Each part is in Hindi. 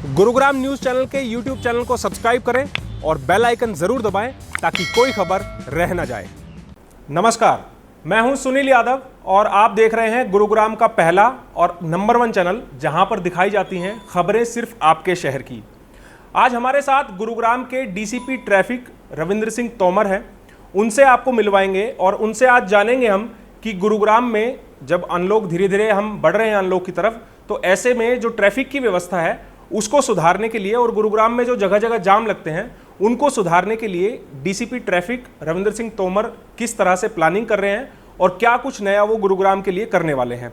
गुरुग्राम न्यूज चैनल के यूट्यूब चैनल को सब्सक्राइब करें और बेल आइकन जरूर दबाएं ताकि कोई खबर रह न जाए। नमस्कार, मैं हूं सुनील यादव और आप देख रहे हैं गुरुग्राम का पहला और नंबर 1 चैनल जहां पर दिखाई जाती हैं खबरें सिर्फ आपके शहर की। आज हमारे साथ गुरुग्राम के डीसीपी ट्रैफिक रविंद्र सिंह तोमर हैं। उनसे आपको मिलवाएंगे और उनसे आज जानेंगे हम कि गुरुग्राम में जब अनलॉक धीरे धीरे हम बढ़ रहे हैं अनलॉक की तरफ, तो ऐसे में जो ट्रैफिक की व्यवस्था है उसको सुधारने के लिए और गुरुग्राम में जो जगह जगह जाम लगते हैं उनको सुधारने के लिए डीसीपी ट्रैफिक रविंद्र सिंह तोमर किस तरह से प्लानिंग कर रहे हैं और क्या कुछ नया वो गुरुग्राम के लिए करने वाले हैं।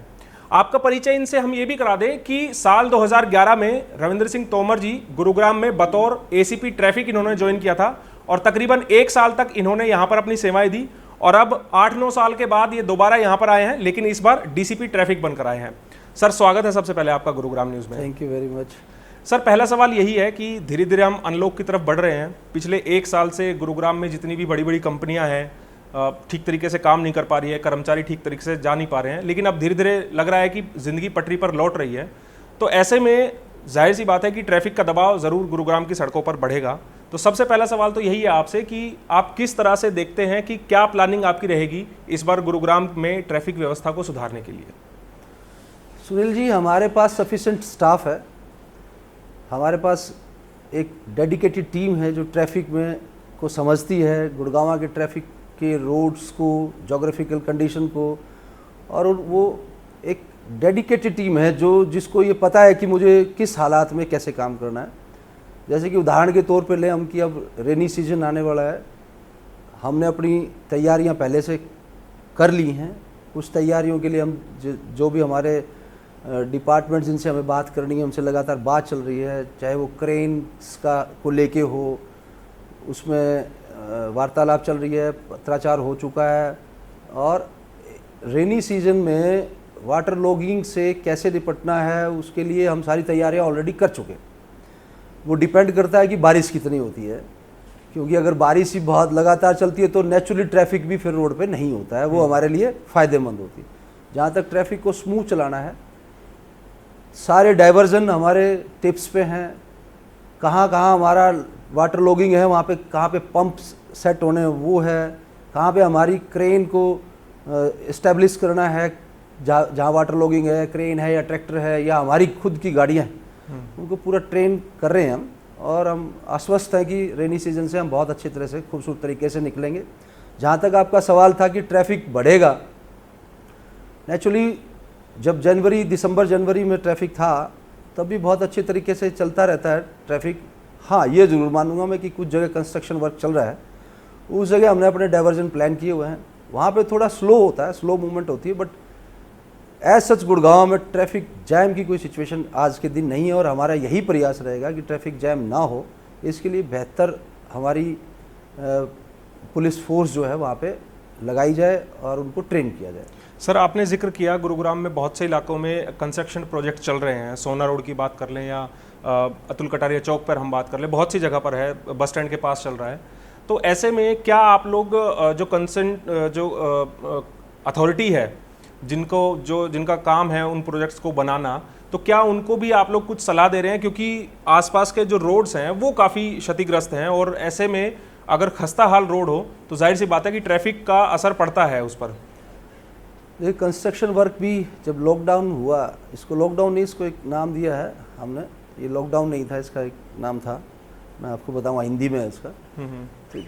आपका परिचय इनसे हम ये भी करा दें कि साल 2011 में रविंद्र सिंह तोमर जी गुरुग्राम में बतौर एसीपी ट्रैफिक इन्होंने ज्वाइन किया था और तकरीबन 1 साल तक इन्होंने यहाँ पर अपनी सेवाएं दी और अब 8-9 साल के बाद ये दोबारा यहाँ पर आए हैं, लेकिन इस बार डीसीपी ट्रैफिक बनकर आए हैं। सर, स्वागत है सबसे पहले आपका गुरुग्राम न्यूज़ में। Thank you very much. Sir, पहला सवाल यही है कि धीरे धीरे हम अनलॉक की तरफ बढ़ रहे हैं। पिछले 1 साल से गुरुग्राम में जितनी भी बड़ी बड़ी कंपनियां हैं ठीक तरीके से काम नहीं कर पा रही है, कर्मचारी ठीक तरीके से जा नहीं पा रहे हैं, लेकिन अब धीरे धीरे लग रहा है कि ज़िंदगी पटरी पर लौट रही है। तो ऐसे में जाहिर सी बात है कि ट्रैफिक का दबाव ज़रूर गुरुग्राम की सड़कों पर बढ़ेगा। तो सबसे पहला सवाल तो यही है आपसे कि आप किस तरह से देखते हैं कि क्या प्लानिंग आपकी रहेगी इस बार गुरुग्राम में ट्रैफिक व्यवस्था को सुधारने के लिए? सुनील जी, हमारे पास सफिशेंट स्टाफ है। हमारे पास एक डेडिकेटेड टीम है जो ट्रैफिक में को समझती है, गुड़गांव के ट्रैफिक के रोड्स को, जोग्राफिकल कंडीशन को, और वो एक डेडिकेटेड टीम है जिसको ये पता है कि मुझे किस हालात में कैसे काम करना है। जैसे कि उदाहरण के तौर पे लें हम कि अब रेनी सीजन आने वाला है, हमने अपनी तैयारियां पहले से कर ली हैं। कुछ तैयारियों के लिए हम जो भी हमारे डिपार्टमेंट जिनसे हमें बात करनी है उनसे लगातार बात चल रही है, चाहे वो क्रेन्स को लेके हो, उसमें वार्तालाप चल रही है, पत्राचार हो चुका है। और रेनी सीजन में वाटर लॉगिंग से कैसे निपटना है उसके लिए हम सारी तैयारियां ऑलरेडी कर चुके हैं। वो डिपेंड करता है कि बारिश कितनी होती है, क्योंकि अगर बारिश ही बहुत लगातार चलती है तो नेचुरली ट्रैफिक भी फिर रोड पे नहीं होता है, वो हमारे लिए फ़ायदेमंद होती है। जहाँ तक ट्रैफिक को स्मूथ चलाना है, सारे डाइवर्जन हमारे टिप्स पे हैं। कहाँ कहाँ हमारा वाटर लॉगिंग है, वहाँ पे कहाँ पे पंप सेट होने वो है, कहाँ पे हमारी क्रेन को इस्टेब्लिश करना है, जहाँ वाटर लॉगिंग है, क्रेन है या ट्रैक्टर है या हमारी खुद की गाड़ियाँ हैं, उनको पूरा ट्रेन कर रहे हैं हम। और हम आश्वस्त हैं कि रेनी सीजन से हम बहुत अच्छी तरह से खूबसूरत तरीके से निकलेंगे। जहाँ तक आपका सवाल था कि ट्रैफिक बढ़ेगा, नेचुरली जब दिसंबर जनवरी में ट्रैफिक था तब भी बहुत अच्छे तरीके से चलता रहता है ट्रैफिक। हाँ, ये ज़रूर मानूंगा मैं कि कुछ जगह कंस्ट्रक्शन वर्क चल रहा है, उस जगह हमने अपने डाइवर्जन प्लान किए हुए हैं, वहाँ पे थोड़ा स्लो होता है, स्लो मूवमेंट होती है। बट एज सच गुड़गांव में ट्रैफिक जैम की कोई सिचुएशन आज के दिन नहीं है और हमारा यही प्रयास रहेगा कि ट्रैफिक जैम ना हो। इसके लिए बेहतर हमारी पुलिस फोर्स जो है वहाँ पे लगाई जाए और उनको ट्रेन किया जाए। सर, आपने जिक्र किया गुरुग्राम में बहुत से इलाकों में कंस्ट्रक्शन प्रोजेक्ट चल रहे हैं। सोना रोड की बात कर लें या अतुल कटारिया चौक पर हम बात कर लें, बहुत सी जगह पर है, बस स्टैंड के पास चल रहा है। तो ऐसे में क्या आप लोग जो अथॉरिटी है जिनका काम है उन प्रोजेक्ट्स को बनाना, तो क्या उनको भी आप लोग कुछ सलाह दे रहे हैं? क्योंकि आसपास के जो रोड्स हैं वो काफ़ी क्षतिग्रस्त हैं और ऐसे में अगर खस्ता हाल रोड हो तो जाहिर सी बात है कि ट्रैफिक का असर पड़ता है उस पर। ये कंस्ट्रक्शन वर्क भी जब लॉकडाउन हुआ, इसको लॉकडाउन नहीं, इसको एक नाम दिया है हमने, ये लॉकडाउन नहीं था, इसका एक नाम था, मैं आपको बताऊँगा हिंदी में इसका। तो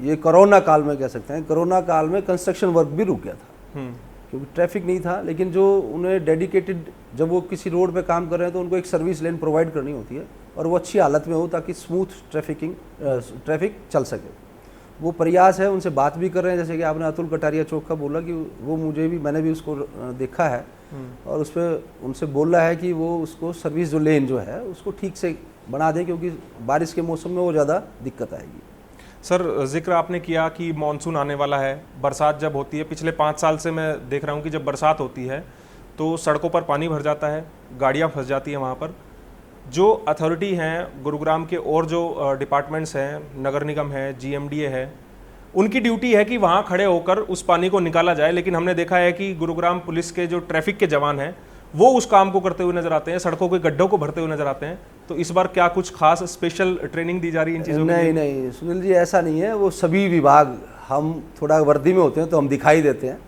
ये कोरोना काल में कह सकते हैं, कोरोना काल में कंस्ट्रक्शन वर्क भी रुक गया था क्योंकि ट्रैफिक नहीं था। लेकिन जो उन्हें डेडिकेटेड, जब वो किसी रोड पे काम कर रहे हैं तो उनको एक सर्विस लेन प्रोवाइड करनी होती है और वो अच्छी हालत में हो ताकि स्मूथ ट्रैफिक चल सके। वो प्रयास है, उनसे बात भी कर रहे हैं। जैसे कि आपने अतुल कटारिया चौक का बोला कि वो मैंने भी उसको देखा है और उस पर उनसे बोला है कि वो उसको सर्विस जो लेन जो है उसको ठीक से बना दें, क्योंकि बारिश के मौसम में वो ज़्यादा दिक्कत आएगी। सर, जिक्र आपने किया कि मानसून आने वाला है, बरसात जब होती है, पिछले 5 साल से मैं देख रहा हूँ कि जब बरसात होती है तो सड़कों पर पानी भर जाता है, गाड़ियाँ फंस जाती हैं वहाँ पर। जो अथॉरिटी हैं गुरुग्राम के और जो डिपार्टमेंट्स हैं, नगर निगम है, जीएमडीए है, उनकी ड्यूटी है कि वहाँ खड़े होकर उस पानी को निकाला जाए। लेकिन हमने देखा है कि गुरुग्राम पुलिस के जो ट्रैफिक के जवान हैं वो उस काम को करते हुए नजर आते हैं, सड़कों के गड्ढों को भरते हुए नजर आते हैं। तो इस बार क्या कुछ खास स्पेशल ट्रेनिंग दी जा रही है इन चीज़ों के नहीं लिए? नहीं सुनील जी, ऐसा नहीं है। वो सभी विभाग, हम थोड़ा वर्दी में होते हैं तो हम दिखाई देते हैं,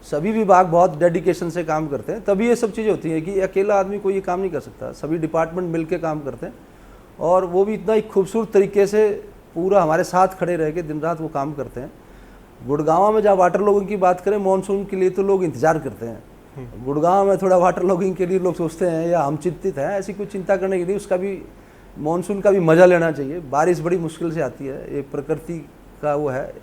सभी विभाग बहुत डेडिकेशन से काम करते हैं, तभी ये सब चीज़ें होती हैं कि अकेला आदमी कोई ये काम नहीं कर सकता। सभी डिपार्टमेंट मिलकर काम करते हैं और वो भी इतना ही खूबसूरत तरीके से पूरा हमारे साथ खड़े रह के दिन रात वो काम करते हैं। गुड़गांव में जहाँ वाटर लॉगिंग की बात करें, मानसून के लिए तो लोग इंतजार करते हैं। गुड़गांव में थोड़ा वाटर लॉगिंग के लिए लोग सोचते हैं या हम चिंतित हैं, ऐसी कुछ चिंता करने के लिए उसका भी मानसून का भी मज़ा लेना चाहिए। बारिश बड़ी मुश्किल से आती है, ये प्रकृति का वो है।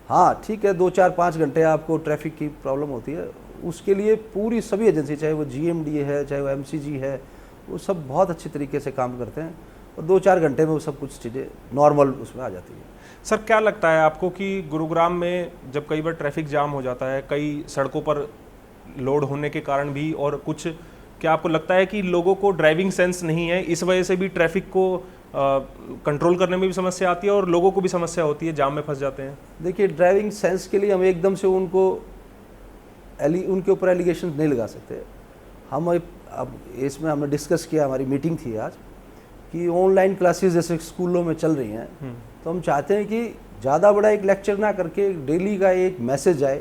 हाँ ठीक है, 2-4-5 घंटे आपको ट्रैफिक की प्रॉब्लम होती है, उसके लिए पूरी सभी एजेंसी, चाहे वो GMDA है, चाहे वो MCG है, वो सब बहुत अच्छी तरीके से काम करते हैं और 2-4 घंटे में वो सब कुछ चीज़ें नॉर्मल उसमें आ जाती है। सर क्या लगता है आपको कि गुरुग्राम में जब कई बार ट्रैफिक जाम हो जाता है, कई सड़कों पर लोड होने के कारण भी, और कुछ, क्या आपको लगता है कि लोगों को ड्राइविंग सेंस नहीं है, इस वजह से भी ट्रैफिक को कंट्रोल करने में भी समस्या आती है और लोगों को भी समस्या होती है, जाम में फंस जाते हैं? देखिए, ड्राइविंग सेंस के लिए हम एकदम से उनके ऊपर एलिगेशन नहीं लगा सकते। हम अब इसमें हमने डिस्कस किया, हमारी मीटिंग थी आज, कि ऑनलाइन क्लासेस जैसे स्कूलों में चल रही हैं, तो हम चाहते हैं कि ज़्यादा बड़ा एक लेक्चर ना करके डेली का एक मैसेज आए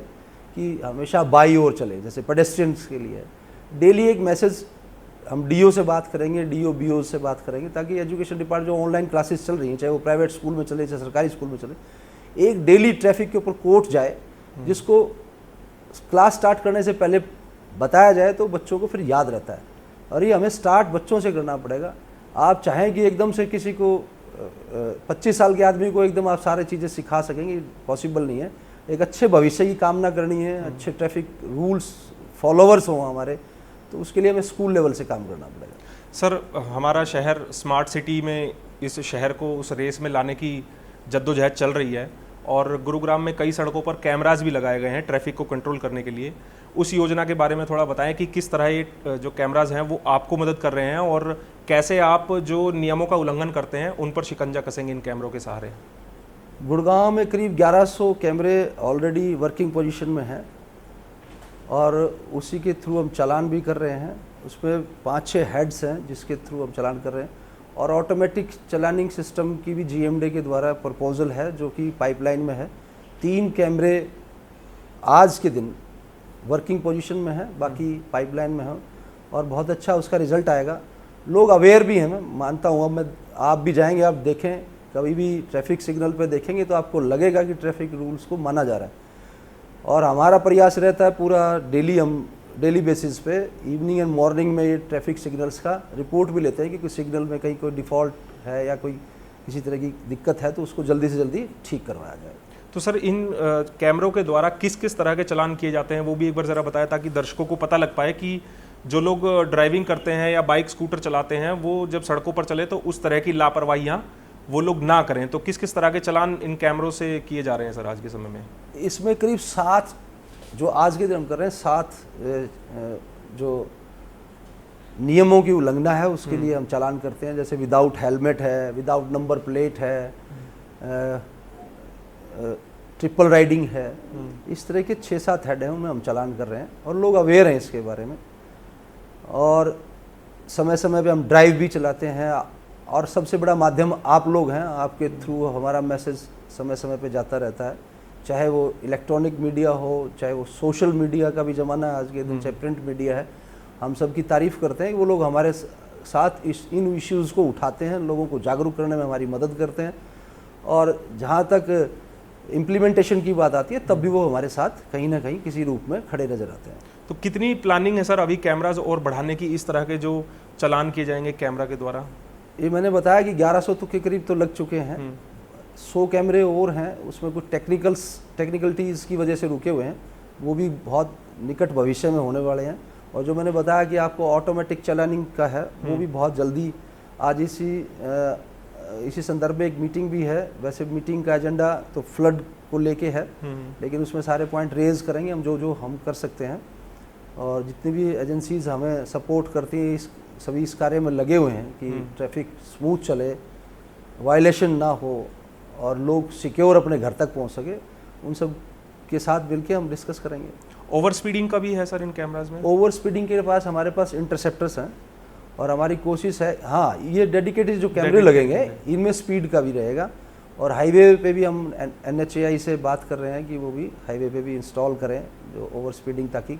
कि हमेशा बाई ओर चले, जैसे पेडेस्ट्रियंस के लिए डेली एक मैसेज। हम DO से बात करेंगे, DO BO से बात करेंगे, ताकि एजुकेशन डिपार्टमेंट जो ऑनलाइन क्लासेस चल रही हैं, चाहे वो प्राइवेट स्कूल में चले, चाहे सरकारी स्कूल में चले, एक डेली ट्रैफिक के ऊपर कोट जाए, जिसको क्लास स्टार्ट करने से पहले बताया जाए तो बच्चों को फिर याद रहता है। और ये हमें स्टार्ट बच्चों से करना पड़ेगा। आप चाहें कि एकदम से किसी को 25 साल के आदमी को एकदम आप सारी चीज़ें सिखा सकेंगे, पॉसिबल नहीं है। एक अच्छे भविष्य की कामना करनी है, अच्छे ट्रैफिक रूल्स फॉलोवर्स हों हमारे, तो उसके लिए हमें स्कूल लेवल से काम करना पड़ेगा। सर हमारा शहर स्मार्ट सिटी में, इस शहर को उस रेस में लाने की जद्दोजहद चल रही है और गुरुग्राम में कई सड़कों पर कैमरास भी लगाए गए हैं ट्रैफिक को कंट्रोल करने के लिए। उस योजना के बारे में थोड़ा बताएं कि किस तरह ये जो कैमरास हैं वो आपको मदद कर रहे हैं और कैसे आप जो नियमों का उल्लंघन करते हैं उन पर शिकंजा कसेंगे इन कैमरों के सहारे। गुड़गांव में करीब 1100 कैमरे ऑलरेडी वर्किंग पोजीशन में हैं और उसी के थ्रू हम चालान भी कर रहे हैं। उसमें 5-6 हेड्स हैं जिसके थ्रू हम चालान कर रहे हैं और ऑटोमेटिक चलानिंग सिस्टम की भी GMDA के द्वारा प्रपोजल है जो कि पाइपलाइन में है। 3 कैमरे आज के दिन वर्किंग पोजीशन में है, बाकी पाइपलाइन में है और बहुत अच्छा उसका रिजल्ट आएगा। लोग अवेयर भी हैं, मैं मानता हूँ। अब आप भी जाएंगे, आप देखें, कभी भी ट्रैफिक सिग्नल पे देखेंगे तो आपको लगेगा कि ट्रैफिक रूल्स को माना जा रहा है। और हमारा प्रयास रहता है पूरा डेली बेसिस पे, इवनिंग एंड मॉर्निंग में ये ट्रैफिक सिग्नल्स का रिपोर्ट भी लेते हैं कि कोई सिग्नल में कहीं कोई डिफ़ॉल्ट है या कोई किसी तरह की दिक्कत है तो उसको जल्दी से जल्दी ठीक करवाया जाए। तो सर इन कैमरों के द्वारा किस किस तरह के चालान किए जाते हैं वो भी एक बार ज़रा बताया, ताकि दर्शकों को पता लग पाए कि जो लोग ड्राइविंग करते हैं या बाइक स्कूटर चलाते हैं वो जब सड़कों पर चले तो उस तरह की लापरवाहियाँ वो लोग ना करें। तो किस किस तरह के चालान इन कैमरों से किए जा रहे हैं सर आज के समय में? इसमें करीब 7 जो आज के दिन हम कर रहे हैं, 7 जो नियमों की उल्लंघना है उसके लिए हम चालान करते हैं। जैसे विदाउट हेलमेट है, विदाउट नंबर प्लेट है, ट्रिपल राइडिंग है, इस तरह के 6-7 हेड हैं उनमें हम चालान कर रहे हैं और लोग अवेयर हैं इसके बारे में। और समय समय पे हम ड्राइव भी चलाते हैं और सबसे बड़ा माध्यम आप लोग हैं, आपके थ्रू हमारा मैसेज समय समय पे जाता रहता है। चाहे वो इलेक्ट्रॉनिक मीडिया हो, चाहे वो सोशल मीडिया का भी ज़माना है आज के दिन, चाहे प्रिंट मीडिया है। हम सब की तारीफ़ करते हैं कि वो लोग हमारे साथ इन इश्यूज़ को उठाते हैं, लोगों को जागरूक करने में हमारी मदद करते हैं। और जहाँ तक इम्प्लीमेंटेशन की बात आती है तब भी वो हमारे साथ कहीं ना कहीं किसी रूप में खड़े नजर आते हैं। तो कितनी प्लानिंग है सर अभी कैमराज और बढ़ाने की, इस तरह के जो चालान किए जाएंगे कैमरा के द्वारा? ये मैंने बताया कि 1100 के करीब तो लग चुके हैं। 100 कैमरे और हैं, उसमें कुछ टेक्निकलिटीज़ की वजह से रुके हुए हैं, वो भी बहुत निकट भविष्य में होने वाले हैं। और जो मैंने बताया कि आपको ऑटोमेटिक चलानिंग का है, वो भी बहुत जल्दी, आज इसी संदर्भ में एक मीटिंग भी है। वैसे मीटिंग का एजेंडा तो फ्लड को लेके है, लेकिन उसमें सारे पॉइंट रेज करेंगे हम, जो हम कर सकते हैं। और जितनी भी एजेंसीज हमें सपोर्ट करती हैं सभी इस कार्य में लगे हुए हैं कि ट्रैफिक स्मूथ चले, वायलेशन ना हो और लोग सिक्योर अपने घर तक पहुंच सके। उन सब के साथ मिलकर हम डिस्कस करेंगे। ओवर स्पीडिंग का भी है सर इन कैमराज में? ओवर स्पीडिंग के पास हमारे पास इंटरसेप्टर्स हैं और हमारी कोशिश है, हाँ ये डेडिकेटेड जो कैमरे लगेंगे इनमें स्पीड का भी रहेगा, और हाईवे पे भी हम NHAI से बात कर रहे हैं कि वो भी हाईवे पे भी इंस्टॉल करें जो ओवर स्पीडिंग, ताकि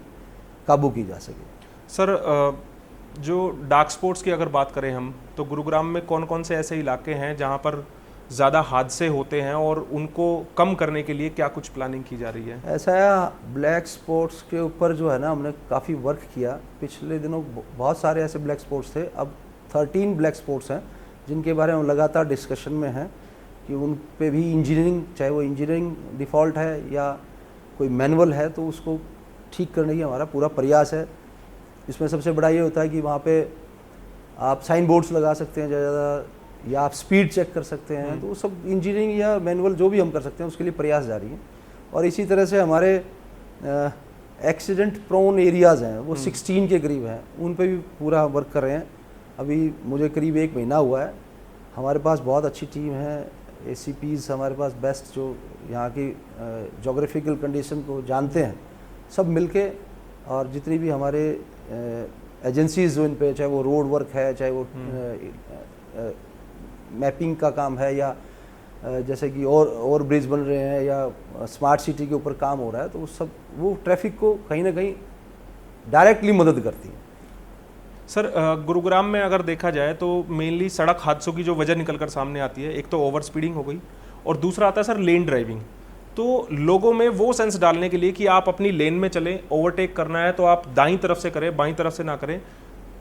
काबू की जा सके। सर जो डार्क स्पॉट्स की अगर बात करें हम, तो गुरुग्राम में कौन कौन से ऐसे इलाके हैं जहां पर ज़्यादा हादसे होते हैं और उनको कम करने के लिए क्या कुछ प्लानिंग की जा रही है? ऐसा है, ब्लैक स्पॉट्स के ऊपर जो है ना हमने काफ़ी वर्क किया पिछले दिनों। बहुत सारे ऐसे ब्लैक स्पॉट्स थे, अब 13 ब्लैक स्पॉट्स हैं जिनके बारे में लगातार डिस्कशन में हैं कि उन पे भी इंजीनियरिंग, चाहे वो इंजीनियरिंग डिफ़ॉल्ट है या कोई मैनुअल है, तो उसको ठीक करने की हमारा पूरा प्रयास है। इसमें सबसे बड़ा ये होता है कि वहाँ पे आप साइन बोर्ड्स लगा सकते हैं ज़्यादा, या आप स्पीड चेक कर सकते हैं, तो वो सब इंजीनियरिंग या मैनुअल जो भी हम कर सकते हैं उसके लिए प्रयास जारी है। और इसी तरह से हमारे एक्सीडेंट प्रोन एरियाज़ हैं वो 16 के करीब हैं, उन पे भी पूरा वर्क कर रहे हैं। अभी मुझे करीब 1 महीना हुआ है, हमारे पास बहुत अच्छी टीम है, ACPs हमारे पास बेस्ट जो यहाँ की जोग्राफिकल कंडीशन को जानते हैं, सब मिलके, और जितनी भी हमारे एजेंसीज़ जो इन पे, चाहे वो रोड वर्क है, चाहे वो मैपिंग का काम है, या जैसे कि और ब्रिज बन रहे हैं या स्मार्ट सिटी के ऊपर काम हो रहा है, तो वो ट्रैफिक को कहीं ना कहीं डायरेक्टली मदद करती है। सर गुरुग्राम में अगर देखा जाए तो मेनली सड़क हादसों की जो वजह निकल कर सामने आती है, एक तो ओवर स्पीडिंग हो गई और दूसरा आता है सर लेन ड्राइविंग। तो लोगों में वो सेंस डालने के लिए कि आप अपनी लेन में चलें, ओवरटेक करना है तो आप दाईं तरफ से करें, बाईं तरफ से ना करें।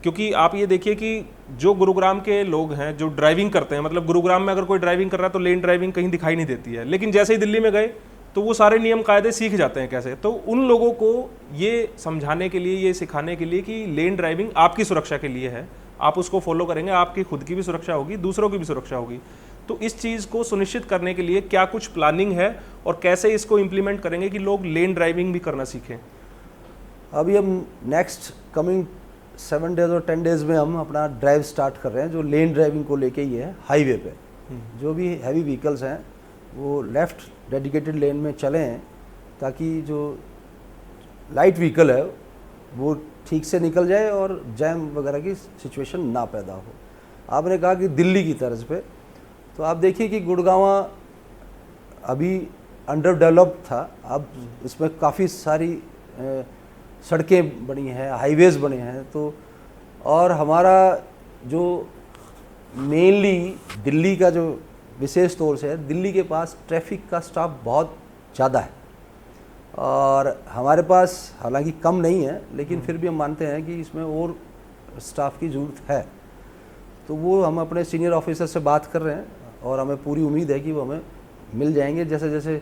क्योंकि आप ये देखिए कि जो गुरुग्राम के लोग हैं जो ड्राइविंग करते हैं, मतलब गुरुग्राम में अगर कोई ड्राइविंग कर रहा है तो लेन ड्राइविंग कहीं दिखाई नहीं देती है, लेकिन जैसे ही दिल्ली में गए तो वो सारे नियम कायदे सीख जाते हैं कैसे। तो उन लोगों को ये समझाने के लिए, ये सिखाने के लिए कि लेन ड्राइविंग आपकी सुरक्षा के लिए है, आप उसको फॉलो करेंगे, आपकी खुद की भी सुरक्षा होगी, दूसरों की भी सुरक्षा होगी। तो इस चीज़ को सुनिश्चित करने के लिए क्या कुछ प्लानिंग है और कैसे इसको इम्प्लीमेंट करेंगे कि लोग लेन ड्राइविंग भी करना सीखें? अभी हम नेक्स्ट कमिंग 7 डेज और 10 डेज में हम अपना ड्राइव स्टार्ट कर रहे हैं जो लेन ड्राइविंग को लेके ही है। हाईवे पे जो भी हैवी व्हीकल्स हैं वो लेफ़्ट डेडिकेटेड लेन में चलें, ताकि जो लाइट व्हीकल है वो ठीक से निकल जाए और जैम वगैरह की सिचुएशन ना पैदा हो। आपने कहा कि दिल्ली की तर्ज पे, तो आप देखिए कि गुड़गांव अभी अंडर डेवलप्ड था, अब इसमें काफ़ी सारी सड़कें बनी हैं, हाईवेज़ बने हैं। तो और हमारा जो मेनली दिल्ली का जो विशेष तौर से है, दिल्ली के पास ट्रैफिक का स्टाफ बहुत ज़्यादा है और हमारे पास हालांकि कम नहीं है, लेकिन फिर भी हम मानते हैं कि इसमें और स्टाफ की ज़रूरत है। तो वो हम अपने सीनियर ऑफिसर से बात कर रहे हैं और हमें पूरी उम्मीद है कि वो हमें मिल जाएंगे। जैसे जैसे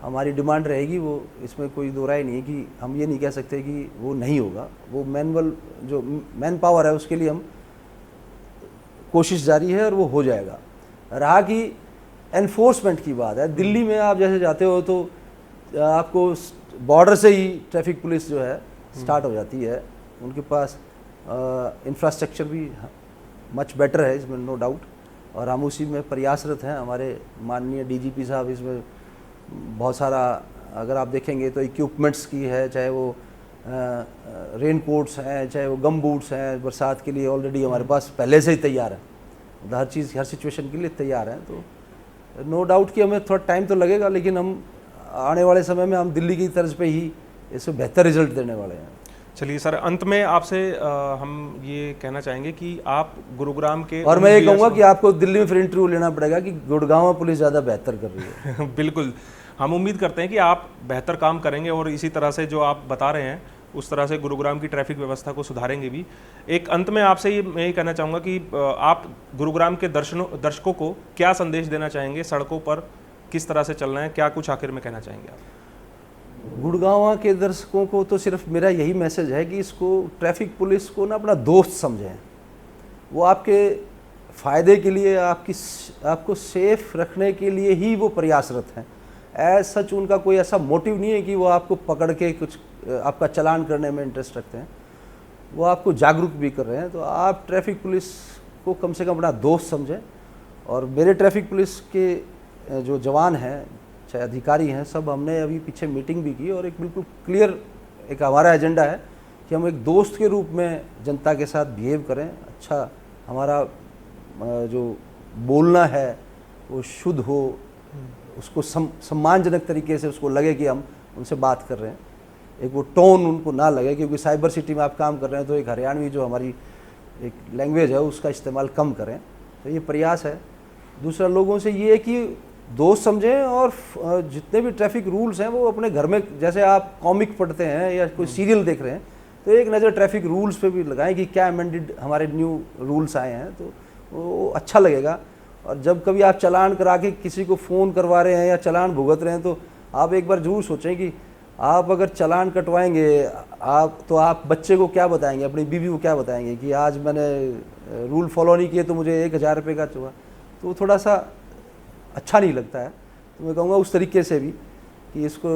हमारी डिमांड रहेगी, वो इसमें कोई दो राय नहीं है कि हम ये नहीं कह सकते कि वो नहीं होगा। वो मैनुअल जो मैन पावर है उसके लिए हम कोशिश जारी है और वो हो जाएगा। रहा कि एनफोर्समेंट की बात है, दिल्ली में आप जैसे जाते हो तो आपको बॉर्डर से ही ट्रैफिक पुलिस जो है स्टार्ट हो जाती है। उनके पास इंफ्रास्ट्रक्चर भी मच बेटर है, इसमें नो डाउट, और हम उसी में प्रयासरत हैं। हमारे माननीय डीजीपी साहब इसमें बहुत सारा, अगर आप देखेंगे तो इक्विपमेंट्स की है, चाहे वो रेन कोट्स हैं, चाहे वो गम बूट्स हैं, बरसात के लिए ऑलरेडी हमारे पास पहले से ही तैयार है, हर चीज़ हर सिचुएशन के लिए तैयार है। तो नो डाउट कि हमें थोड़ा टाइम तो लगेगा, लेकिन हम आने वाले समय में हम दिल्ली की तर्ज पे ही इससे बेहतर रिजल्ट देने वाले हैं। चलिए सर, अंत में आपसे हम ये कहना चाहेंगे कि आप गुरुग्राम के, और मैं ये कहूँगा कि आपको दिल्ली में फिर इंटरव्यू लेना पड़ेगा कि गुड़गांव पुलिस ज़्यादा बेहतर कर रही है। बिल्कुल, हम उम्मीद करते हैं कि आप बेहतर काम करेंगे और इसी तरह से जो आप बता रहे हैं उस तरह से गुरुग्राम की ट्रैफिक व्यवस्था को सुधारेंगे भी। एक अंत में आपसे मैं ये कहना चाहूँगा कि आप गुरुग्राम के दर्शकों को क्या संदेश देना चाहेंगे, सड़कों पर किस तरह से चलना है, क्या कुछ आखिर में कहना चाहेंगे आप? गुड़गांव के दर्शकों को तो सिर्फ मेरा यही मैसेज है कि इसको ट्रैफिक पुलिस को ना अपना दोस्त समझें। वो आपके फ़ायदे के लिए, आपको सेफ रखने के लिए ही वो प्रयासरत हैं। एज सच उनका कोई ऐसा मोटिव नहीं है कि वो आपको पकड़ के कुछ आपका चालान करने में इंटरेस्ट रखते हैं। वो आपको जागरूक भी कर रहे हैं। तो आप ट्रैफिक पुलिस को कम से कम अपना दोस्त समझें। और मेरे ट्रैफिक पुलिस के जो जवान हैं, चाहे अधिकारी हैं, सब हमने अभी पीछे मीटिंग भी की और एक बिल्कुल क्लियर एक हमारा एजेंडा है कि हम एक दोस्त के रूप में जनता के साथ बिहेव करें। अच्छा हमारा जो बोलना है वो शुद्ध हो, उसको सम्मानजनक तरीके से उसको लगे कि हम उनसे बात कर रहे हैं। एक वो टोन उनको ना लगे, क्योंकि साइबर सिटी में आप काम कर रहे हैं तो एक हरियाणवी जो हमारी एक लैंग्वेज है उसका इस्तेमाल कम करें। तो ये प्रयास है। दूसरा, लोगों से ये है कि दोस्त समझें और जितने भी ट्रैफिक रूल्स हैं वो अपने घर में, जैसे आप कॉमिक पढ़ते हैं या कोई सीरियल देख रहे हैं तो एक नज़र ट्रैफिक रूल्स पे भी लगाएं कि क्या अमेंडेड हमारे न्यू रूल्स आए हैं, तो वो अच्छा लगेगा। और जब कभी आप चालान करा के किसी को फ़ोन करवा रहे हैं या चालान भुगत रहे हैं तो आप एक बार ज़रूर सोचें कि आप अगर चालान कटवाएंगे आप बच्चे को क्या बताएंगे, अपनी बीवी को क्या बताएंगे कि आज मैंने रूल फॉलो नहीं किए तो मुझे 1000 रुपये का चुका। तो थोड़ा सा अच्छा नहीं लगता है। तो मैं कहूँगा उस तरीके से भी कि इसको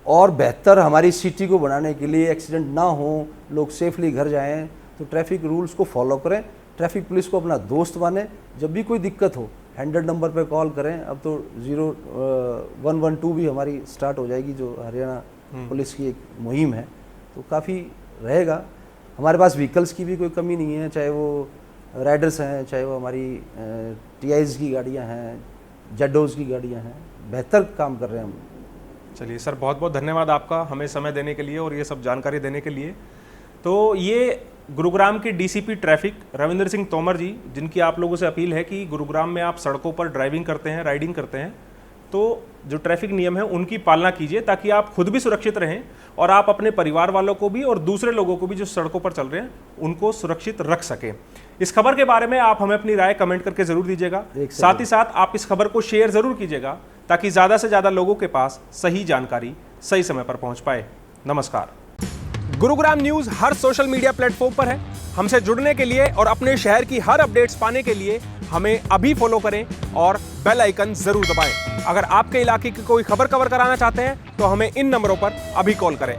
और बेहतर हमारी सिटी को बनाने के लिए, एक्सीडेंट ना हो, लोग सेफली घर जाएं, तो ट्रैफिक रूल्स को फॉलो करें। ट्रैफिक पुलिस को अपना दोस्त माने। जब भी कोई दिक्कत हो 100 नंबर पे कॉल करें। अब तो 0112 भी हमारी स्टार्ट हो जाएगी, जो हरियाणा पुलिस की एक मुहिम है, तो काफ़ी रहेगा। हमारे पास व्हीकल्स की भी कोई कमी नहीं है, चाहे वो राइडर्स हैं, चाहे वो हमारी TIs की गाड़ियां हैं, जेडोज़ की गाड़ियां हैं। बेहतर काम कर रहे हैं हम। चलिए सर, बहुत बहुत धन्यवाद आपका हमें समय देने के लिए और ये सब जानकारी देने के लिए। तो ये गुरुग्राम के DCP ट्रैफिक रविंद्र सिंह तोमर जी, जिनकी आप लोगों से अपील है कि गुरुग्राम में आप सड़कों पर ड्राइविंग करते हैं, राइडिंग करते हैं, तो जो ट्रैफिक नियम है उनकी पालना कीजिए, ताकि आप खुद भी सुरक्षित रहें और आप अपने परिवार वालों को भी और दूसरे लोगों को भी जो सड़कों पर चल रहे हैं उनको सुरक्षित रख सकें। इस खबर के बारे में आप हमें अपनी राय कमेंट करके जरूर दीजिएगा। साथ ही साथ आप इस खबर को शेयर जरूर कीजिएगा, ताकि ज़्यादा से ज़्यादा लोगों के पास सही जानकारी सही समय पर पहुंच पाए। नमस्कार। गुरुग्राम न्यूज हर सोशल मीडिया प्लेटफॉर्म पर है। हमसे जुड़ने के लिए और अपने शहर की हर अपडेट्स पाने के लिए हमें अभी फॉलो करें और बेल आइकन जरूर दबाएं। अगर आपके इलाके की कोई खबर कवर कराना चाहते हैं तो हमें इन नंबरों पर अभी कॉल करें।